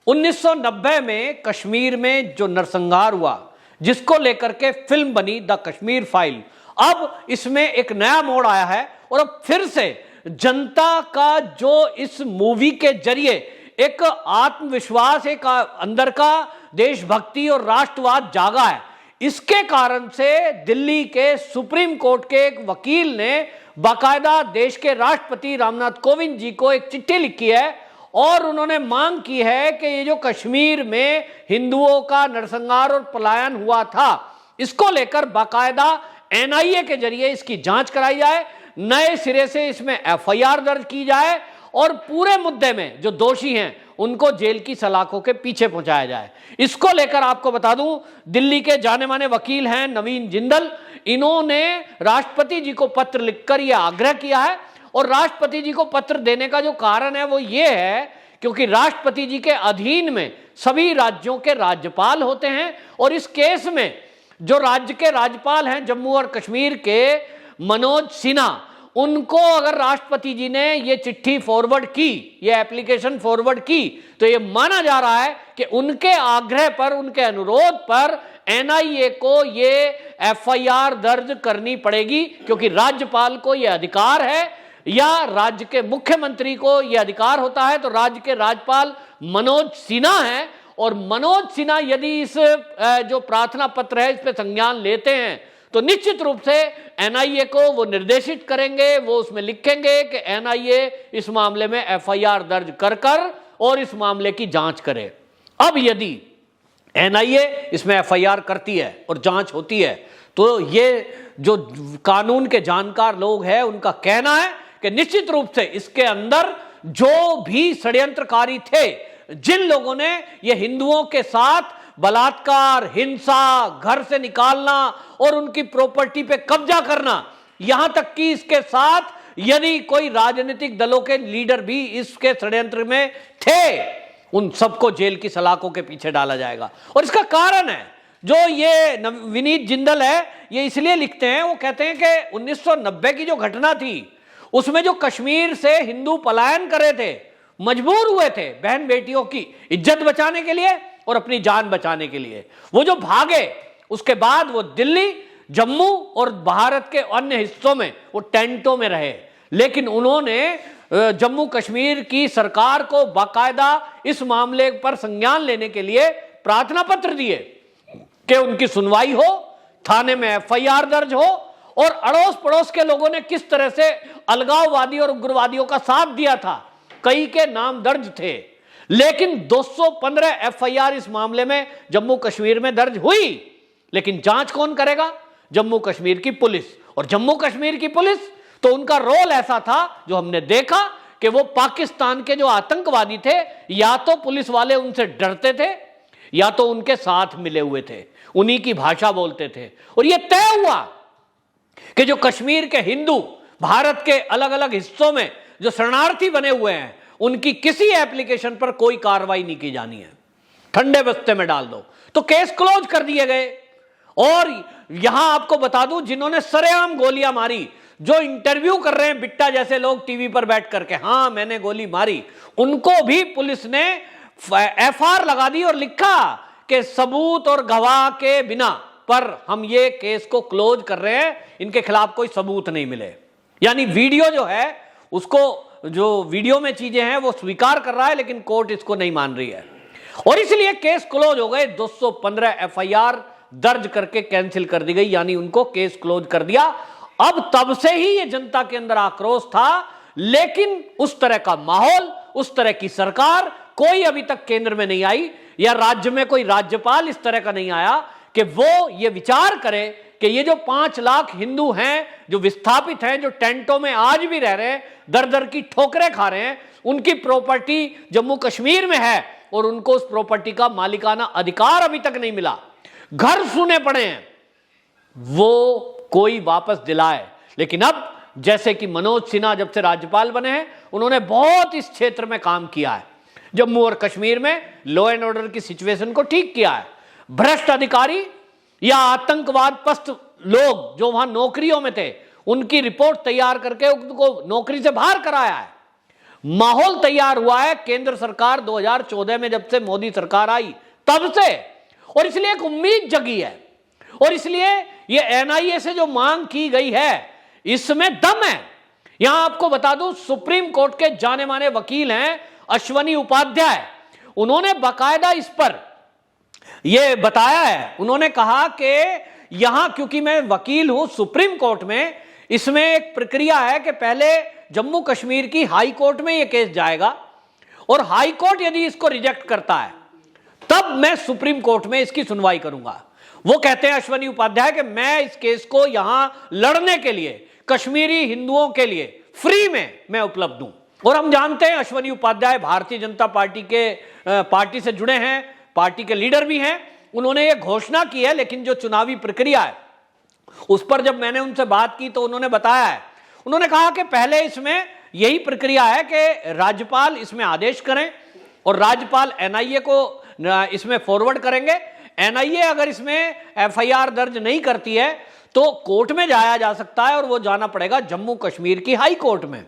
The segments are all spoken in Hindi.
1990 में कश्मीर में जो नरसंहार हुआ, जिसको लेकर के फिल्म बनी द कश्मीर फाइल, अब इसमें एक नया मोड़ आया है और अब फिर से जनता का जो इस मूवी के जरिए एक आत्मविश्वास, एक अंदर का देशभक्ति और राष्ट्रवाद जागा है। इसके कारण से दिल्ली के सुप्रीम कोर्ट के एक वकील ने बाकायदा देश के राष्ट्रपति रामनाथ कोविंद जी को एक चिट्ठी लिखी है और उन्होंने मांग की है कि ये जो कश्मीर में हिंदुओं का नरसंहार और पलायन हुआ था, इसको लेकर बाकायदा एनआईए के जरिए इसकी जांच कराई जाए, नए सिरे से इसमें एफआईआर दर्ज की जाए और पूरे मुद्दे में जो दोषी हैं उनको जेल की सलाखों के पीछे पहुंचाया जाए। इसको लेकर आपको बता दूं, दिल्ली के जाने माने वकील हैं नवीन जिंदल, इन्होंने राष्ट्रपति जी को पत्र लिखकर यह आग्रह किया है और राष्ट्रपति जी को पत्र देने का जो कारण है वो ये है क्योंकि राष्ट्रपति जी के अधीन में सभी राज्यों के राज्यपाल होते हैं और इस केस में जो राज्य के राज्यपाल हैं जम्मू और कश्मीर के मनोज सिन्हा, उनको अगर राष्ट्रपति जी ने ये चिट्ठी फॉरवर्ड की, ये एप्लीकेशन फॉरवर्ड की, तो ये माना जा रहा है कि उनके आग्रह पर, उनके अनुरोध पर एनआईए को ये एफआईआर दर्ज करनी पड़ेगी क्योंकि राज्यपाल को ये अधिकार है या राज्य के मुख्यमंत्री को यह अधिकार होता है। तो राज्य के राज्यपाल मनोज सिन्हा हैं और मनोज सिन्हा यदि इस जो प्रार्थना पत्र है इस पे संज्ञान लेते हैं तो निश्चित रूप से एनआईए को वो निर्देशित करेंगे, वो उसमें लिखेंगे कि एनआईए इस मामले में एफआईआर दर्ज कर और इस मामले की जांच करे। अब यदि एनआईए इसमें एफआईआर करती है और जांच होती है तो ये जो कानून के जानकार लोग हैं उनका कहना है कि निश्चित रूप से इसके अंदर जो भी षड्यंत्रकारी थे, जिन लोगों ने ये हिंदुओं के साथ बलात्कार, हिंसा, घर से निकालना और उनकी प्रॉपर्टी पे कब्जा करना, यहां तक कि इसके साथ यदि कोई राजनीतिक दलों के लीडर भी इसके षड्यंत्र में थे, उन सबको जेल की सलाखों के पीछे डाला जाएगा। और इसका कारण है जो ये विनीत जिंदल है, ये इसलिए लिखते हैं, वो कहते हैं कि 1990 की जो घटना थी उसमें जो कश्मीर से हिंदू पलायन कर रहे थे, मजबूर हुए थे बहन बेटियों की इज्जत बचाने के लिए और अपनी जान बचाने के लिए, वो जो भागे उसके बाद वो दिल्ली, जम्मू और भारत के अन्य हिस्सों में वो टेंटों में रहे। लेकिन उन्होंने जम्मू कश्मीर की सरकार को बाकायदा इस मामले पर संज्ञान लेने के लिए प्रार्थना पत्र दिए कि उनकी सुनवाई हो, थाने में एफआईआर दर्ज हो और अड़ोस पड़ोस के लोगों ने किस तरह से अलगाववादी और उग्रवादियों का साथ दिया था, कई के नाम दर्ज थे। लेकिन 215 एफआईआर इस मामले में जम्मू कश्मीर में दर्ज हुई, लेकिन जांच कौन करेगा? जम्मू कश्मीर की पुलिस। और जम्मू कश्मीर की पुलिस तो उनका रोल ऐसा था जो हमने देखा कि वो पाकिस्तान के जो आतंकवादी थे, या तो पुलिस वाले उनसे डरते थे या तो उनके साथ मिले हुए थे, उन्हीं की भाषा बोलते थे। और यह तय हुआ कि जो कश्मीर के हिंदू भारत के अलग अलग हिस्सों में जो शरणार्थी बने हुए हैं, उनकी किसी एप्लीकेशन पर कोई कार्रवाई नहीं की जानी है, ठंडे बस्ते में डाल दो। तो केस क्लोज कर दिए गए। और यहां आपको बता दूं, जिन्होंने सरेआम गोलियां मारी, जो इंटरव्यू कर रहे हैं बिट्टा जैसे लोग टीवी पर बैठ करके, हां मैंने गोली मारी, उनको भी पुलिस ने एफआईआर लगा दी और लिखा कि सबूत और गवाह के बिना पर हम ये केस को क्लोज कर रहे हैं, इनके खिलाफ कोई सबूत नहीं मिले। यानी वीडियो जो है उसको, जो वीडियो में चीजें हैं वो स्वीकार कर रहा है, लेकिन कोर्ट इसको नहीं मान रही है और इसलिए केस क्लोज हो गए। 215 एफआईआर दर्ज करके कैंसिल कर दी गई, यानी उनको केस क्लोज कर दिया। अब तब से ही ये जनता के अंदर आक्रोश था, लेकिन उस तरह का माहौल, उस तरह की सरकार कोई अभी तक केंद्र में नहीं आई या राज्य में कोई राज्यपाल इस तरह का नहीं आया कि वो ये विचार करे कि ये जो 5 लाख हिंदू हैं जो विस्थापित हैं, जो टेंटों में आज भी रह रहे हैं, दर दर की ठोकरें खा रहे हैं, उनकी प्रॉपर्टी जम्मू कश्मीर में है और उनको उस प्रॉपर्टी का मालिकाना अधिकार अभी तक नहीं मिला, घर सुने पड़े हैं, वो कोई वापस दिलाए। लेकिन अब जैसे कि मनोज सिन्हा जब से राज्यपाल बने हैं, उन्होंने बहुत इस क्षेत्र में काम किया है, जम्मू और कश्मीर में लॉ एंड ऑर्डर की सिचुएशन को ठीक किया है। भ्रष्ट अधिकारी या आतंकवाद पस्त लोग जो वहां नौकरियों में थे, उनकी रिपोर्ट तैयार करके उनको नौकरी से बाहर कराया है। माहौल तैयार हुआ है केंद्र सरकार 2014 में जब से मोदी सरकार आई तब से, और इसलिए एक उम्मीद जगी है। और इसलिए ये एनआईए से जो मांग की गई है इसमें दम है। यहां आपको बता दूं, सुप्रीम कोर्ट के जाने माने वकील हैं अश्वनी उपाध्याय, उन्होंने बाकायदा इस पर यह बताया है। उन्होंने कहा कि यहां, क्योंकि मैं वकील हूं सुप्रीम कोर्ट में, इसमें एक प्रक्रिया है कि पहले जम्मू कश्मीर की हाई कोर्ट में यह केस जाएगा और हाई कोर्ट यदि इसको रिजेक्ट करता है तब मैं सुप्रीम कोर्ट में इसकी सुनवाई करूंगा। वो कहते हैं अश्वनी उपाध्याय कि मैं इस केस को यहां लड़ने के लिए कश्मीरी हिंदुओं के लिए फ्री में मैं उपलब्ध हूं। और हम जानते हैं अश्वनी उपाध्याय भारतीय जनता पार्टी से जुड़े हैं, पार्टी के लीडर भी हैं। उन्होंने ये घोषणा की है, लेकिन जो चुनावी प्रक्रिया है उस पर जब मैंने उनसे बात की तो उन्होंने बताया है, उन्होंने कहा कि पहले इसमें यही प्रक्रिया है कि राज्यपाल इसमें आदेश करें और राज्यपाल एनआईए को इसमें फॉरवर्ड करेंगे। एनआईए अगर इसमें एफआईआर दर्ज नहीं करती है तो कोर्ट में जाया जा सकता है और वो जाना पड़ेगा जम्मू कश्मीर की हाई कोर्ट में।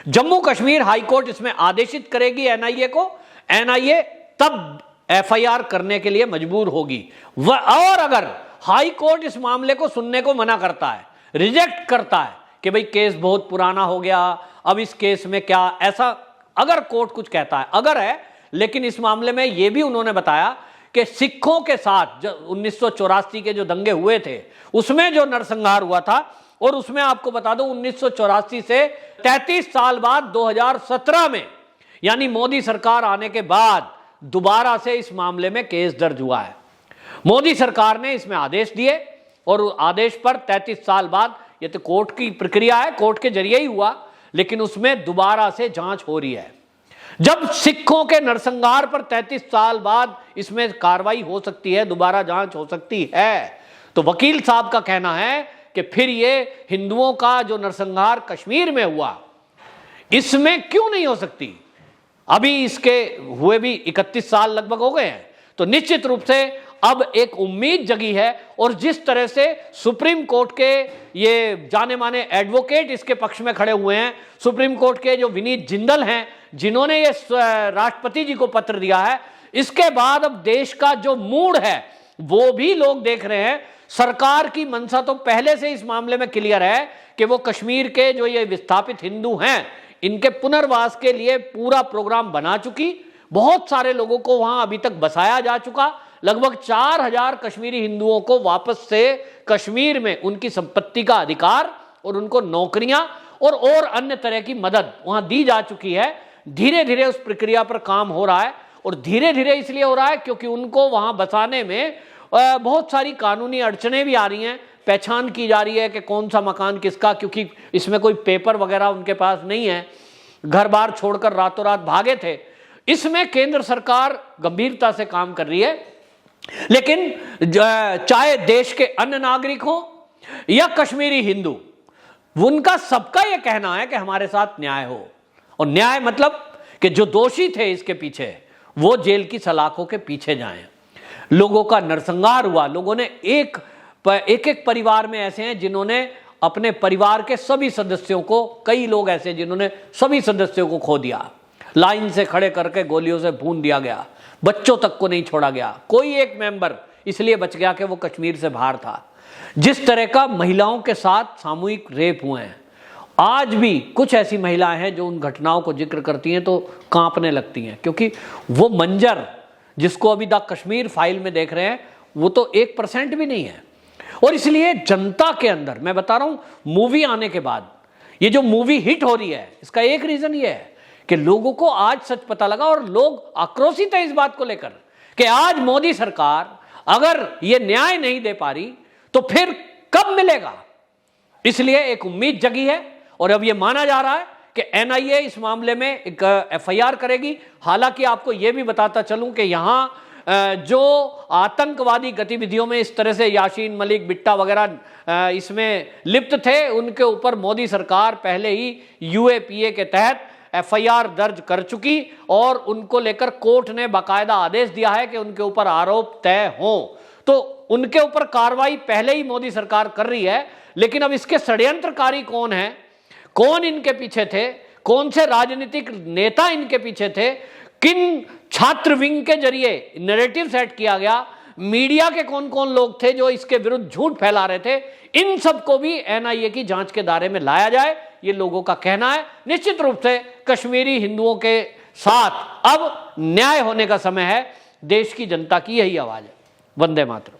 जम्मू कश्मीर हाई कोर्ट इसमें आदेशित करेगी एनआईए को, एनआईए तब एफआईआर करने के लिए मजबूर होगी। और अगर हाई कोर्ट इस मामले को सुनने को मना करता है, रिजेक्ट करता है कि भाई केस बहुत पुराना हो गया, अब इस केस में क्या, ऐसा अगर कोर्ट कुछ कहता है, अगर है, लेकिन इस मामले में यह भी उन्होंने बताया कि सिखों के साथ जो 1984 के जो दंगे हुए थे उसमें जो नरसंहार हुआ था, और उसमें आपको बता दूं 1984 से 33 साल बाद 2017 में यानी मोदी सरकार आने के बाद दोबारा से इस मामले में केस दर्ज हुआ है। मोदी सरकार ने इसमें आदेश दिए और आदेश पर 33 साल बाद, ये तो कोर्ट की प्रक्रिया है, कोर्ट के जरिए ही हुआ, लेकिन उसमें दोबारा से जांच हो रही है। जब सिखों के नरसंहार पर 33 साल बाद इसमें कार्रवाई हो सकती है, दोबारा जांच हो सकती है, तो वकील साहब का कहना है कि फिर ये हिंदुओं का जो नरसंहार कश्मीर में हुआ इसमें क्यों नहीं हो सकती। अभी इसके हुए भी 31 साल लगभग हो गए हैं, तो निश्चित रूप से अब एक उम्मीद जगी है। और जिस तरह से सुप्रीम कोर्ट के ये जाने माने एडवोकेट इसके पक्ष में खड़े हुए हैं, सुप्रीम कोर्ट के जो विनीत जिंदल हैं जिन्होंने ये राष्ट्रपति जी को पत्र दिया है, इसके बाद अब देश का जो मूड है वो भी लोग देख रहे हैं। सरकार की मंशा तो पहले से इस मामले में क्लियर है कि वो कश्मीर के जो ये विस्थापित हिंदू हैं इनके पुनर्वास के लिए पूरा प्रोग्राम बना चुकी, बहुत सारे लोगों को वहां अभी तक बसाया जा चुका, लगभग 4000 कश्मीरी हिंदुओं को वापस से कश्मीर में उनकी संपत्ति का अधिकार और उनको नौकरियां और अन्य तरह की मदद वहां दी जा चुकी है। धीरे धीरे उस प्रक्रिया पर काम हो रहा है, और धीरे धीरे इसलिए हो रहा है क्योंकि उनको वहां बसाने में बहुत सारी कानूनी अड़चनें भी आ रही हैं। पहचान की जा रही है कि कौन सा मकान किसका, क्योंकि इसमें कोई पेपर वगैरह उनके पास नहीं है, घर बार छोड़कर रातों रात भागे थे। इसमें केंद्र सरकार गंभीरता से काम कर रही है, लेकिन चाहे देश के अन्य नागरिक हो या कश्मीरी हिंदू, उनका सबका यह कहना है कि हमारे साथ न्याय हो। और न्याय मतलब कि जो दोषी थे इसके पीछे वो जेल की सलाखों के पीछे जाएं। लोगों का नरसंहार हुआ, लोगों ने एक परिवार में ऐसे हैं जिन्होंने अपने परिवार के सभी सदस्यों को, कई लोग ऐसे जिन्होंने सभी सदस्यों को खो दिया, लाइन से खड़े करके गोलियों से भून दिया गया, बच्चों तक को नहीं छोड़ा गया, कोई एक मेंबर इसलिए बच गया कि वो कश्मीर से बाहर था। जिस तरह का महिलाओं के साथ सामूहिक रेप हुए हैं, आज भी कुछ ऐसी महिलाएं हैं जो उन घटनाओं को जिक्र करती हैं तो कांपने लगती हैं, क्योंकि वो मंजर जिसको अभी द कश्मीर फाइल में देख रहे हैं वो तो 1% भी नहीं है। और इसलिए जनता के अंदर, मैं बता रहा हूं मूवी आने के बाद, ये जो मूवी हिट हो रही है इसका एक रीजन ये है कि लोगों को आज सच पता लगा और लोग आक्रोशित है इस बात को लेकर कि आज मोदी सरकार अगर ये न्याय नहीं दे पा रही तो फिर कब मिलेगा। इसलिए एक उम्मीद जगी है और अब ये माना जा रहा है कि एनआईए इस मामले में एक एफआईआर करेगी। हालांकि आपको यह भी बताता चलूं कि यहां जो आतंकवादी गतिविधियों में इस तरह से यासीन मलिक, बिट्टा वगैरह इसमें लिप्त थे, उनके ऊपर मोदी सरकार पहले ही यूएपीए के तहत एफआईआर दर्ज कर चुकी और उनको लेकर कोर्ट ने बाकायदा आदेश दिया है कि उनके ऊपर आरोप तय हों। तो उनके ऊपर कार्रवाई पहले ही मोदी सरकार कर रही है, लेकिन अब इसके षड्यंत्रकारी कौन है, कौन इनके पीछे थे, कौन से राजनीतिक नेता इनके पीछे थे, किन छात्र विंग के जरिए नैरेटिव सेट किया गया, मीडिया के कौन कौन लोग थे जो इसके विरुद्ध झूठ फैला रहे थे, इन सबको भी एनआईए की जांच के दायरे में लाया जाए, ये लोगों का कहना है। निश्चित रूप से कश्मीरी हिंदुओं के साथ अब न्याय होने का समय है। देश की जनता की यही आवाज है। वंदे मातरम।